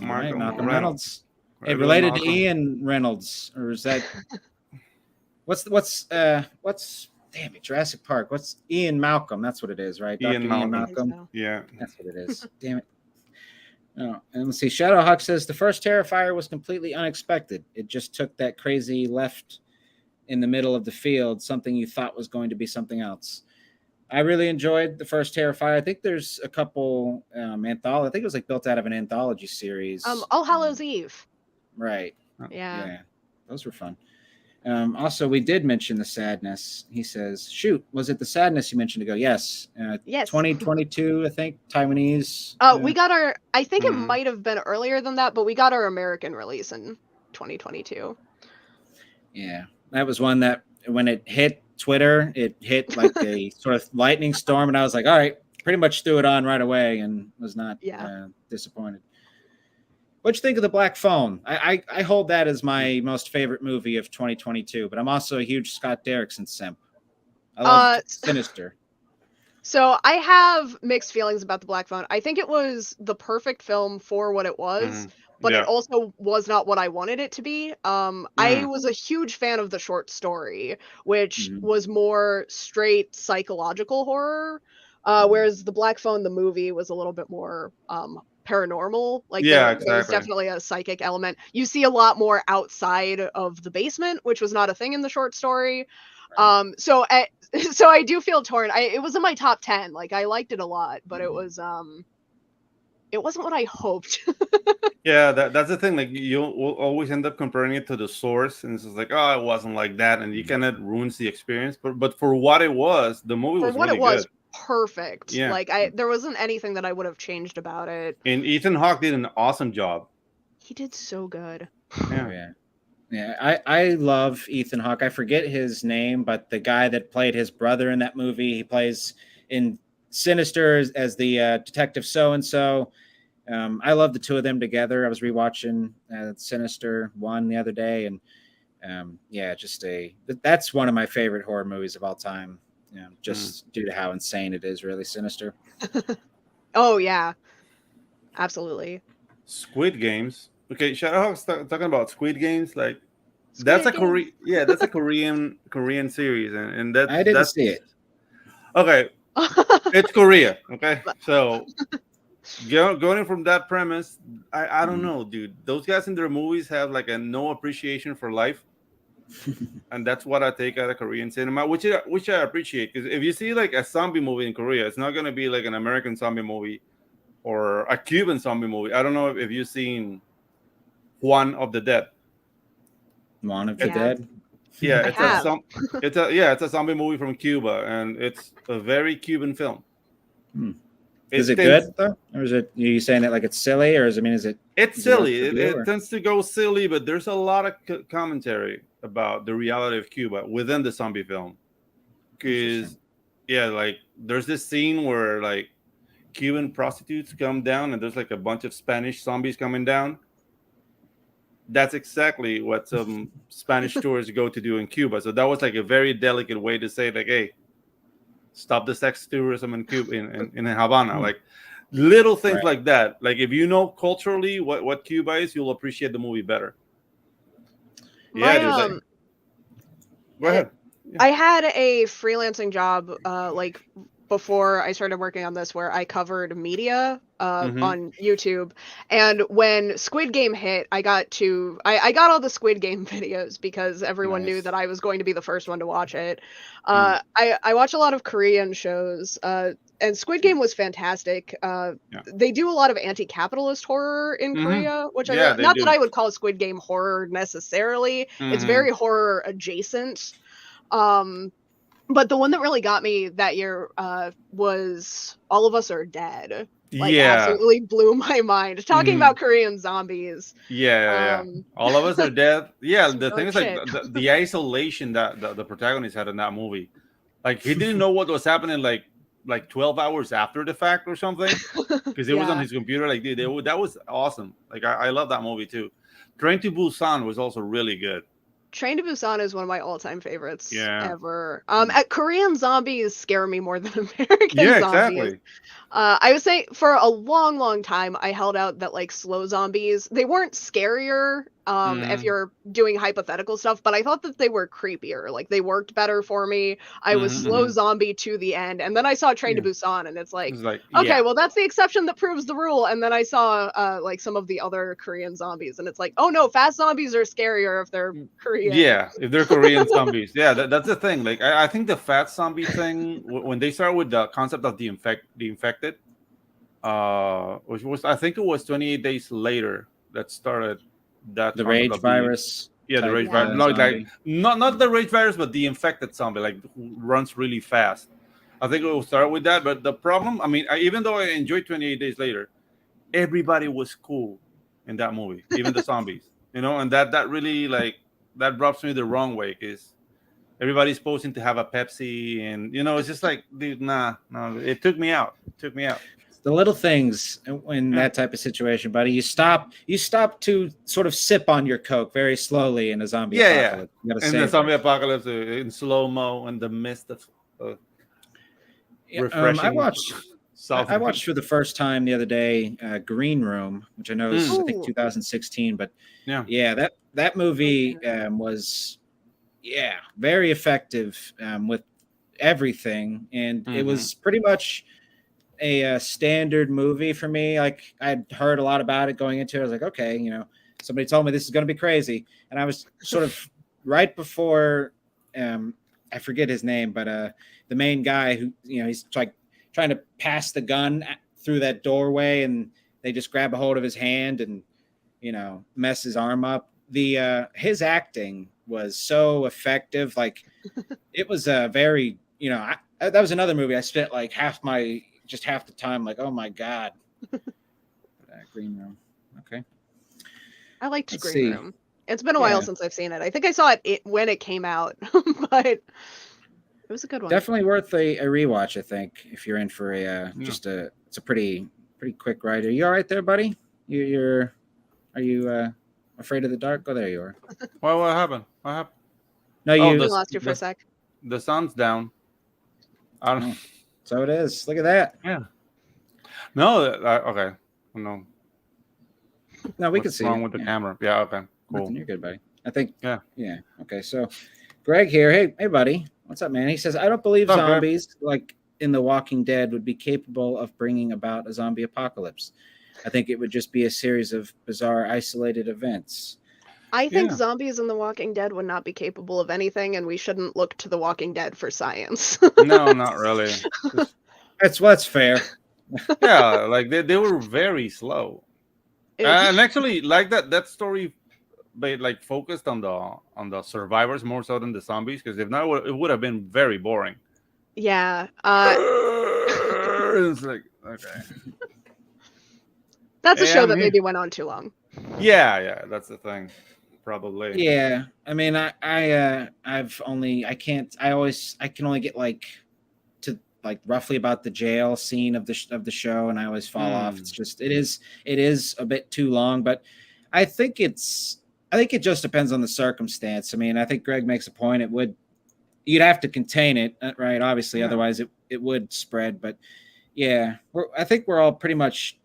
Malcolm Reynolds. Hey, related to Ian Reynolds, or is that what's damn it, Jurassic Park? What's Ian Malcolm? That's what it is, right? Ian Malcolm. So. Yeah, that's what it is. Damn it. Oh, and let's see. Shadowhawk says the first Terrifier was completely unexpected. It just took that crazy left in the middle of the field, something you thought was going to be something else. I really enjoyed the first Terrifier. I think there's a couple anthology. I think it was like built out of an anthology series. All Hallows Eve. Right. Yeah. Those were fun. Also, we did mention the sadness. He says, "Shoot, was it the sadness you mentioned ago?" Yes. Yes. 2022, I think. Taiwanese. We got our. I think it Mhm. might have been earlier than that, but we got our American release in 2022. Yeah, that was one that when it hit Twitter, it hit like a sort of lightning storm, and I was like, "All right," pretty much threw it on right away, and was not disappointed. What'd you think of the Black Phone? I hold that as my most favorite movie of 2022, but I'm also a huge Scott Derrickson simp. I love Sinister. So I have mixed feelings about the Black Phone. I think it was the perfect film for what it was, but it also was not what I wanted it to be. I was a huge fan of the short story, which was more straight psychological horror, whereas the Black Phone, the movie, was a little bit more paranormal. Like Yeah, there was exactly. definitely a psychic element. You see a lot more outside of the basement, which was not a thing in the short story. So I do feel torn. It was in my top 10. Like I liked it a lot, but it wasn't what I hoped. Yeah, that's the thing. Like you will always end up comparing it to the source, and it's just like, oh, it wasn't like that, and you kind of ruins the experience. But for what it was, the movie For was what really it was, good. perfect. Yeah, Like there wasn't anything that I would have changed about it. and Ethan Hawke did an awesome job. He did so good. Oh, yeah. Yeah, I love Ethan Hawke. I forget his name, but the guy that played his brother in that movie, he plays in Sinister as the detective so-and-so. I love the two of them together. I was rewatching Sinister 1 the other day, and that's one of my favorite horror movies of all time. Just due to how insane it is, really Sinister. Oh yeah, absolutely. Squid Games. Okay, Shadowhawk's talking about Squid Games. Like Squid that's a Games. that's a Korean series, and I didn't that's see it. okay. It's Korea. Okay, so going from that premise, I don't know, dude. Those guys in their movies have like a no appreciation for life, and that's what I take out of Korean cinema, which I appreciate. Because if you see like a zombie movie in Korea, it's not gonna be like an American zombie movie or a Cuban zombie movie. I don't know if you've seen Juan of the Dead. Juan of the Yeah. Dead. Yeah, I have. it's a zombie movie from Cuba, and it's a very Cuban film. Is it good though, or is it? Are you saying that like it's silly, or is it? It's silly. It or? tends to go silly, but there's a lot of commentary about the reality of Cuba within the zombie film. Because like there's this scene where like Cuban prostitutes come down, and there's like a bunch of Spanish zombies coming down. That's exactly what some Spanish tourists go to do in Cuba. So that was like a very delicate way to say like, hey, stop the sex tourism in Cuba in Havana. Like little things like that. Like if you know culturally what Cuba is, you'll appreciate the movie better. Go ahead. I had a freelancing job like before I started working on this where I covered media on YouTube, and when Squid Game hit, I got all the Squid Game videos because everyone knew that I was going to be the first one to watch it. I watch a lot of Korean shows, and Squid Game was fantastic. They do a lot of anti-capitalist horror in Korea, which not that I would call Squid Game horror necessarily. It's very horror adjacent. But the one that really got me that year was All of Us Are Dead. Absolutely blew my mind. Talking about Korean zombies. All of Us Are Dead. Yeah, the thing is like the isolation that the protagonist had in that movie. Like he didn't know what was happening like 12 hours after the fact or something because it was on his computer. Like dude, that was awesome. Like I love that movie too. Train to Busan was also really good. Train to Busan is one of my all-time favorites ever. Korean zombies scare me more than American zombies. Exactly. I would say for a long, long time, I held out that like slow zombies, they weren't scarier if you're doing hypothetical stuff, but I thought that they were creepier. Like they worked better for me. I was slow zombie to the end, and then I saw Train to Busan, and it's like okay, well that's the exception that proves the rule. And then I saw like some of the other Korean zombies, and it's like, oh no, fast zombies are scarier if they're Korean. Yeah, if they're Korean zombies. Yeah, that's the thing. Like I think the fat zombie thing when they started with the concept of the infected, which was I think it was 28 days later that started that the rage virus. Yeah, the type, rage Yeah. virus. Like zombie. not the rage virus, but the infected zombie, like who runs really fast. I think it will start with that. But the problem, I mean, even though I enjoyed 28 Days Later, everybody was cool in that movie, even the zombies. You know, and that really like that rubs me the wrong way because everybody's posing to have a Pepsi, and it's just like, dude, nah, no, it took me out. It took me out. The little things in Yeah. that type of situation, buddy. You stop to sort of sip on your Coke very slowly in a zombie Yeah, apocalypse. You gotta and the savor zombie it. apocalypse in slow mo in the midst of Yeah, refreshing I Southern. watched for the first time the other day, Green Room, which I know is I think Ooh. 2016, but Yeah. yeah, that movie was very effective with everything, and it was pretty much a standard movie for me. Like I'd heard a lot about it going into it. I was like, okay, somebody told me this is going to be crazy, and I was sort of right before I forget his name, but the main guy who he's like trying to pass the gun through that doorway, and they just grab a hold of his hand and mess his arm up. The his acting was so effective. Like it was a very that was another movie I spent like half the time like, oh my god. Green Room. Okay, I liked let's Green see. Room. It's been a while Yeah. since I've seen it. I think I saw it when it came out, but it was a good one. Definitely worth a rewatch, I think, if you're in for it's a pretty quick ride. Are you all right there, buddy? Are you afraid of the dark? Oh, there you are. Well, what happened? What happened? No, Oh, I lost you for a sec. The sun's down. I don't. Oh, so it is. Look at that. Yeah. No. Okay. No. No, we can What's see wrong it. with the Yeah. camera? Yeah. Okay. Cool. Nothing, you're good, buddy. I think. Yeah. Yeah. Okay. So, Greg here. Hey, buddy. What's up, man? He says, I don't believe What's up, Greg? zombies like in The Walking Dead would be capable of bringing about a zombie apocalypse. I think it would just be a series of bizarre, isolated events. I think Yeah. zombies in The Walking Dead would not be capable of anything, and we shouldn't look to The Walking Dead for science. No, not really. That's fair. Yeah, like they were very slow. And actually, like that story, but like focused on the survivors more so than the zombies, because if not, it would have been very boring. Yeah. It's like, okay. That's a Hey, show I'm that here. maybe went on too long. Yeah, that's the thing. Probably. Yeah, I mean, I can only get like to like roughly about the jail scene of the show, and I always fall off. It's just it is a bit too long, but I think it just depends on the circumstance. I mean, I think Greg makes a point. You'd have to contain it, right? Obviously, Yeah. otherwise it would spread. But yeah, I think we're all pretty much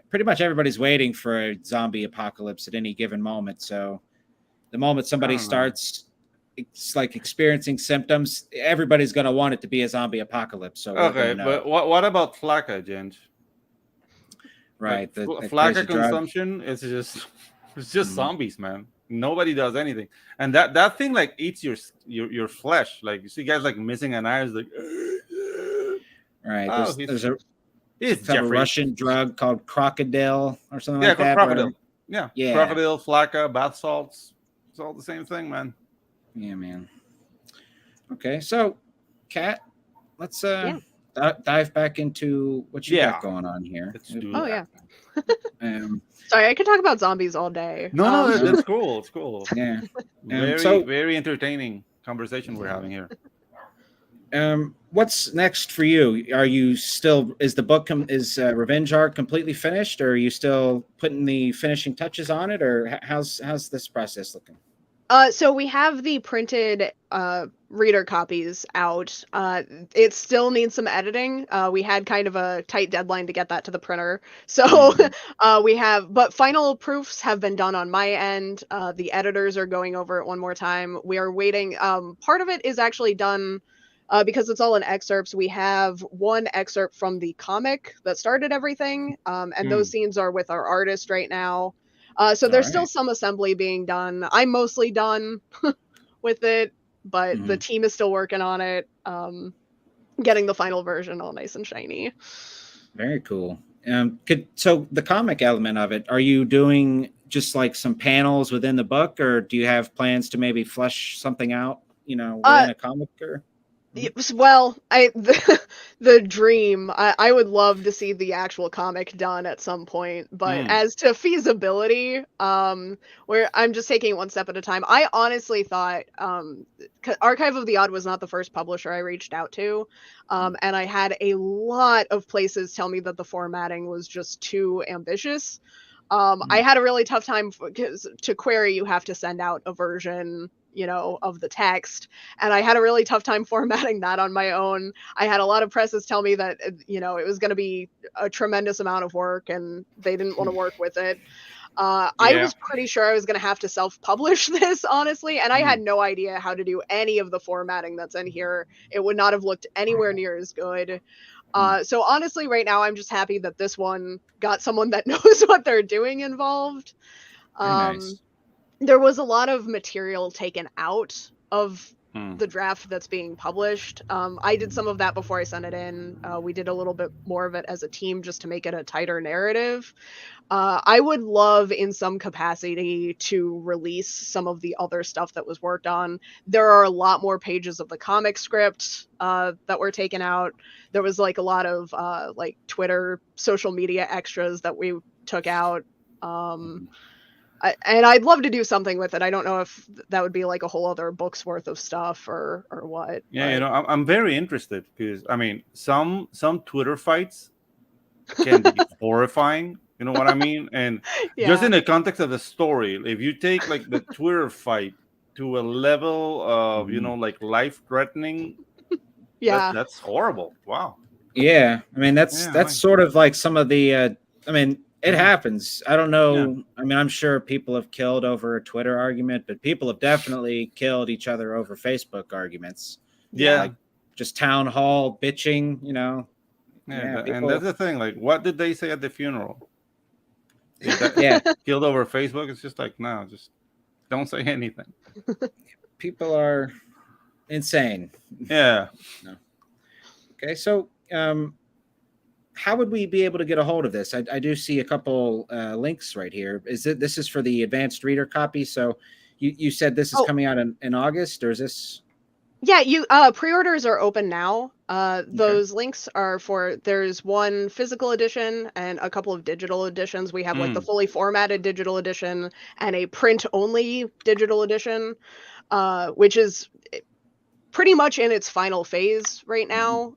pretty much everybody's waiting for a zombie apocalypse at any given moment. So the moment somebody starts it's like experiencing symptoms, everybody's going to want it to be a zombie apocalypse. So Okay, but what about Flacca, Ginge? Right, Like, Flacca consumption is just zombies, man. Nobody does anything, and that thing like eats your flesh. Like you see guys like missing an eye, is like right. Oh, There's a Jeffrey. Russian drug called crocodile or something Yeah, like that. crocodile. Yeah, Yeah. crocodile, Flacca, bath salts. It's all the same thing, man. Yeah, man. Okay, so Kat, let's dive back into what you got going on here. Let's do Oh that. yeah. Sorry, I could talk about zombies all day. No, that's cool. It's cool. Yeah. Very entertaining conversation we're having here. What's next for you? Are you still is Revenge Arc completely finished, or are you still putting the finishing touches on it, or how's this process looking? So we have the printed reader copies out. It still needs some editing. We had kind of a tight deadline to get that to the printer. So but final proofs have been done on my end. The editors are going over it one more time. We are waiting. Part of it is actually done because it's all in excerpts. We have one excerpt from the comic that started everything. And those scenes are with our artist right now. So there's still some assembly being done. I'm mostly done with it, but the team is still working on it, getting the final version all nice and shiny. Very cool. So the comic element of it, are you doing just like some panels within the book, or do you have plans to maybe flesh something out, within a comic? Or Well, the dream. I would love to see the actual comic done at some point, but as to feasibility, where I'm just taking it one step at a time. I honestly thought Archive of the Odd was not the first publisher I reached out to, and I had a lot of places tell me that the formatting was just too ambitious. I had a really tough time because to query you have to send out a version, of the text, and I had a really tough time formatting that on my own. I had a lot of presses tell me that it was going to be a tremendous amount of work, and they didn't want to work with it. I was pretty sure I was going to have to self-publish this, honestly, and I had no idea how to do any of the formatting that's in here. It would not have looked anywhere near as good. So honestly, right now, I'm just happy that this one got someone that knows what they're doing involved. Very nice. There was a lot of material taken out of the draft that's being published. I did some of that before I sent it in. We did a little bit more of it as a team just to make it a tighter narrative. I would love in some capacity to release some of the other stuff that was worked on. There are a lot more pages of the comic script that were taken out. There was like a lot of like Twitter, social media extras that we took out. And I'd love to do something with it. I don't know if that would be like a whole other book's worth of stuff or what. Yeah, I'm very interested because I mean, some Twitter fights can be horrifying. You know what I mean? And just in the context of the story, if you take like the Twitter fight to a level of like life-threatening, that's horrible. Wow. Yeah, I mean that's sort of like some of the. I mean, it happens. I don't know. Yeah. I mean, I'm sure people have killed over a Twitter argument, but people have definitely killed each other over Facebook arguments. Yeah, like just town hall bitching. Yeah, and that's the thing. Like, what did they say at the funeral? Killed over Facebook. It's just like, no, just don't say anything. People are insane. Yeah. No. Okay, so how would we be able to get a hold of this? I do see a couple links right here. This is for the advanced reader copy? So you said this is coming out in August, or is this? Yeah, pre-orders are open now. Those links are there's one physical edition and a couple of digital editions. We have like the fully formatted digital edition and a print-only digital edition, which is pretty much in its final phase right now,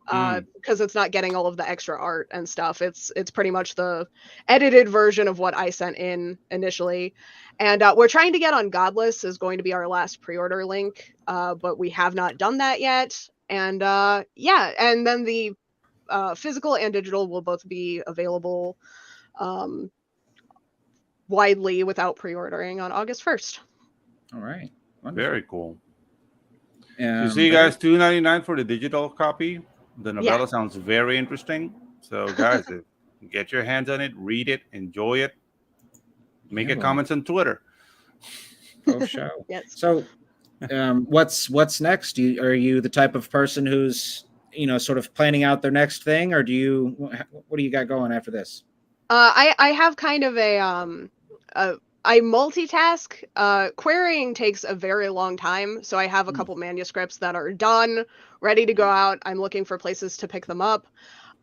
because it's not getting all of the extra art and stuff. It's pretty much the edited version of what I sent in initially. And we're trying to get on Godless is going to be our last pre-order link, but we have not done that yet. And and then the physical and digital will both be available widely without pre-ordering on August 1st. All right. Wonderful. Very cool. You see, guys, $2.99 for the digital copy. The novella sounds very interesting. So, guys, get your hands on it, read it, enjoy it, make a comments on Twitter. Oh, show. Yes. So, what's next? Are you the type of person who's sort of planning out their next thing, or what do you got going after this? I have kind of I multitask. Querying takes a very long time, so I have a couple manuscripts that are done, ready to go out. I'm looking for places to pick them up.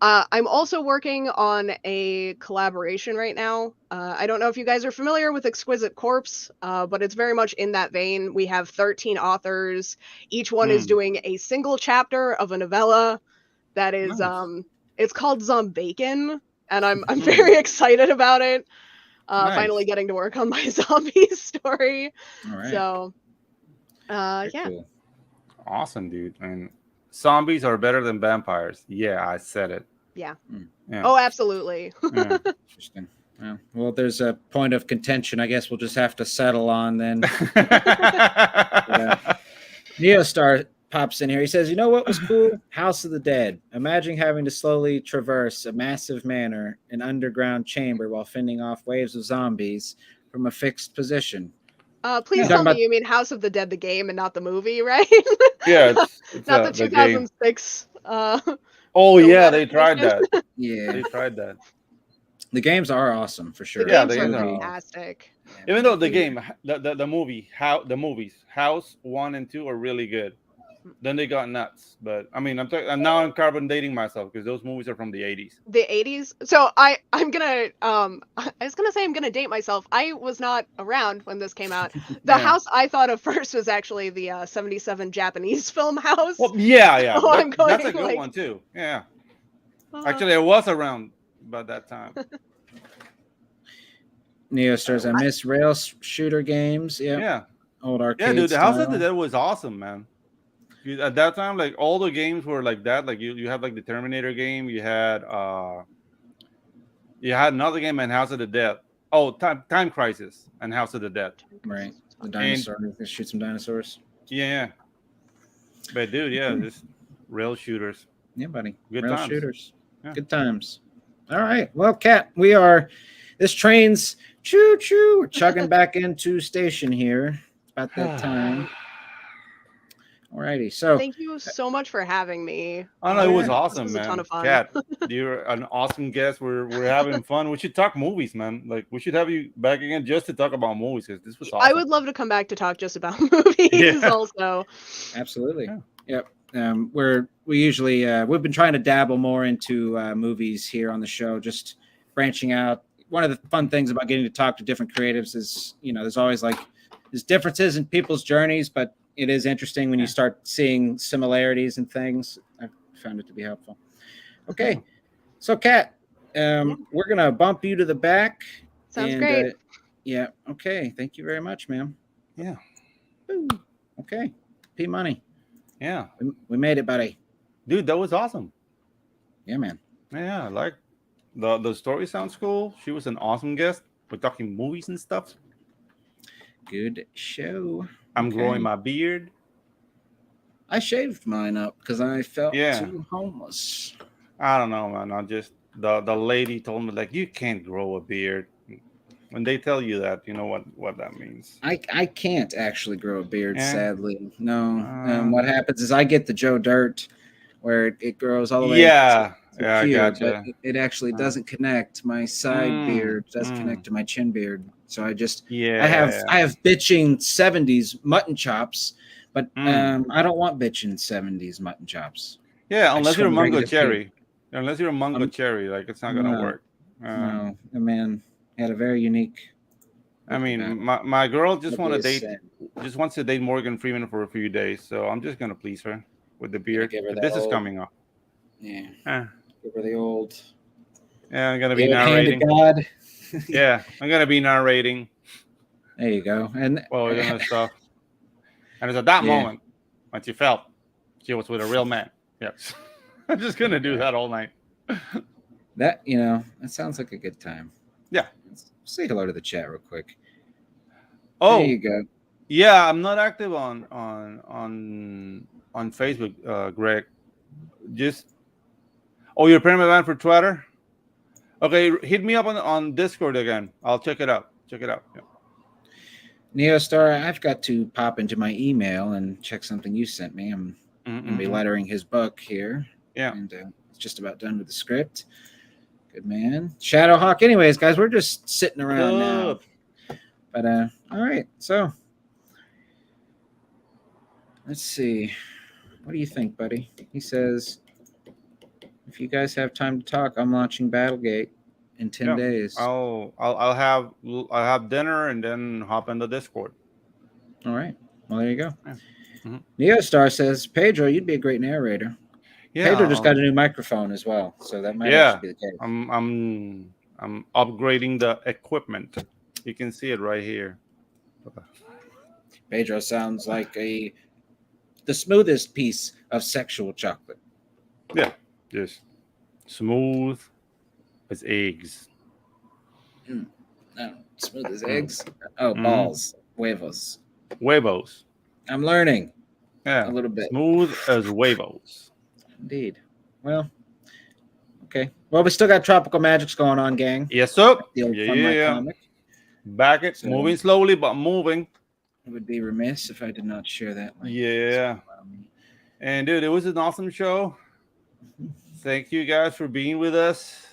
I'm also working on a collaboration right now. I don't know if you guys are familiar with Exquisite Corpse, but it's very much in that vein. We have 13 authors. Each one is doing a single chapter of a novella that is, it's called Zombacon, and I'm very excited about it. Finally getting to work on my zombie story. All right. So, Cool. Awesome, dude. And zombies are better than vampires. Yeah, I said it. Yeah. Oh, absolutely. Interesting. Well, there's a point of contention. I guess we'll just have to settle on then. Neostar pops in here. He says, "You know what was cool? House of the Dead. Imagine having to slowly traverse a massive manor, an underground chamber, while fending off waves of zombies from a fixed position." Please tell me you mean House of the Dead, the game, and not the movie, right? Yeah, it's not the 2006. Oh yeah, they tried that. Yeah, they tried that. The games are awesome for sure. The Yeah, games the are games are awesome. fantastic. Yeah. Even though the game, the movie, the movies, House 1 and 2 are really good. Then they got nuts. But I mean, I'm now I'm carbon dating myself because those movies are from the 80s. The 80s. So I'm gonna I was gonna say I'm gonna date myself. I was not around when this came out. The Yeah. house I thought of first was actually the 77 Japanese film House. Well, yeah. So I'm That's a going good like one too. Yeah. uh, Actually, I was around by that time. Neostars, I miss rail shooter games. Yep. Yeah. Old arcade Yeah, dude, the House of the style. Dead was awesome, man. At that time, like all the games were like that. Like you have like the Terminator game. You had another game and House of the Dead. Oh, Time Crisis and House of the Dead. Right. The dinosaur. Let's shoot some dinosaurs. Yeah. But dude, yeah, just rail shooters. Yeah, buddy. Good rail times. shooters. Yeah. Good times. All right. Well, Kat, this train's choo choo. We're chugging back into station here. It's about that time. Alrighty. So thank you so much for having me. Oh no, it was Yeah. awesome, This was a man. ton of fun. Kat, you're an awesome guest. We're having fun. We should talk movies, man. Like we should have you back again just to talk about movies because this was awesome. I would love to come back to talk just about movies also. Absolutely. Yeah. Yep. We usually we've been trying to dabble more into movies here on the show, just branching out. One of the fun things about getting to talk to different creatives is, there's always there's differences in people's journeys, but it is interesting when you start seeing similarities and things. I've found it to be helpful. Okay. So Kat, we're going to bump you to the back. Sounds great. Yeah. Okay. Thank you very much, ma'am. Yeah. Ooh. Okay. P Money. Yeah. We made it, buddy. Dude, that was awesome. Yeah, man. Yeah, like the story sounds cool. She was an awesome guest. We're talking movies and stuff. Good show. I'm growing my beard. I shaved mine up because I felt Yeah. too homeless. I don't know, man. I just the lady told me like you can't grow a beard. When they tell you that, you know what that means. I can't actually grow a beard, Yeah. sadly. No. What happens is I get the Joe Dirt, where it grows all the way. Yeah, to yeah, I here, gotcha. but it actually doesn't connect. My side beard does connect to my chin beard, so I have bitching 70s mutton chops, but I don't want bitching 70s mutton chops. Yeah, unless just you're a want mango regular cherry. Unless you're a mango cherry, like it's not gonna work. No, the man had a very unique. I mean, my girl just What want to is date, said. just wants to date Morgan Freeman for a few days. So I'm just gonna please her with the beard. give her that This is old- coming up. Yeah, give her the old. Yeah, I'm gonna be Give it hand to narrating. God. Yeah, I'm gonna be narrating. There you go. And Well, you know stuff. And it's at that moment when she felt she was with a real man. Yes, I'm just gonna do that all night. that that sounds like a good time. Yeah. Let's say hello to the chat real quick. Oh, There you go. yeah, I'm not active on Facebook, Greg. Just you're paying my man for Twitter. Okay, hit me up on Discord again. I'll check it out. Yeah. Neostar, I've got to pop into my email and check something you sent me. I'm going to be lettering his book here. Yeah. And it's just about done with the script. Good man. Shadowhawk. Anyways, guys, we're just sitting around now. But all right. So let's see. What do you think, buddy? He says, if you guys have time to talk, I'm launching Battlegate in 10 days. I'll have dinner and then hop in the Discord. All right. Well, there you go. Yeah. Mm-hmm. Neostar says, Pedro, you'd be a great narrator. Yeah, Pedro just got a new microphone as well, so that might actually be the case. I'm upgrading the equipment. You can see it right here. Pedro sounds like the smoothest piece of sexual chocolate. Yeah, just smooth as eggs. No, smooth as eggs. Oh, balls, huevos. Huevos. I'm learning. Yeah, a little bit. Smooth as huevos. Indeed. Well, okay. Well, we still got Tropical Magics going on, gang. Yes, sir. The old Fun Yeah. comic. Back it, So- moving slowly but moving. It would be remiss if I did not share that. link. Yeah. And dude, it was an awesome show. Thank you guys for being with us.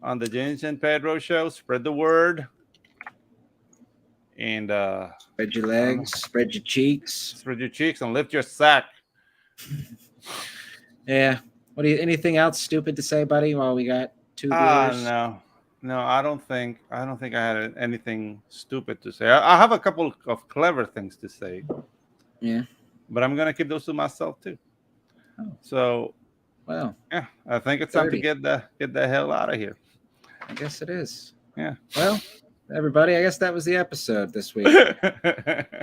on the Ginge and Pedro show. Spread the word. And Spread your I don't know. legs, spread your cheeks. Spread your cheeks and lift your sack. Yeah. What do you? Anything else stupid to say, buddy? While we got two viewers. No, I don't think I had anything stupid to say. I have a couple of clever things to say. Yeah. But I'm gonna keep those to myself too. Oh. So, well, yeah, I think it's time to 30. get the hell out of here. I guess it is. Yeah. Well, everybody, I guess that was the episode this week. Let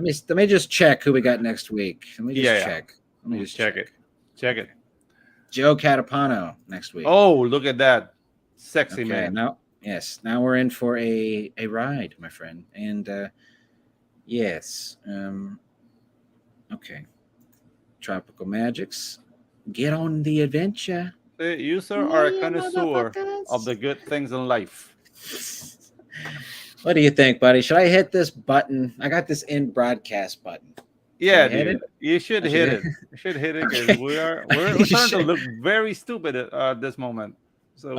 me just check who we got next week. Let me just check. Let me just check it. Check it. Joe Catapano next week. Oh, look at that. Sexy man. Now we're in for a ride, my friend. And yes. Okay. Tropical Magics. Get on the adventure. You, sir, are a connoisseur of the good things in life. What do you think, buddy? Should I hit this button? I got this in broadcast button. Yeah, Hit dude. it? You should hit it. You should hit it because Okay. we're You starting to should. look very stupid at this moment. So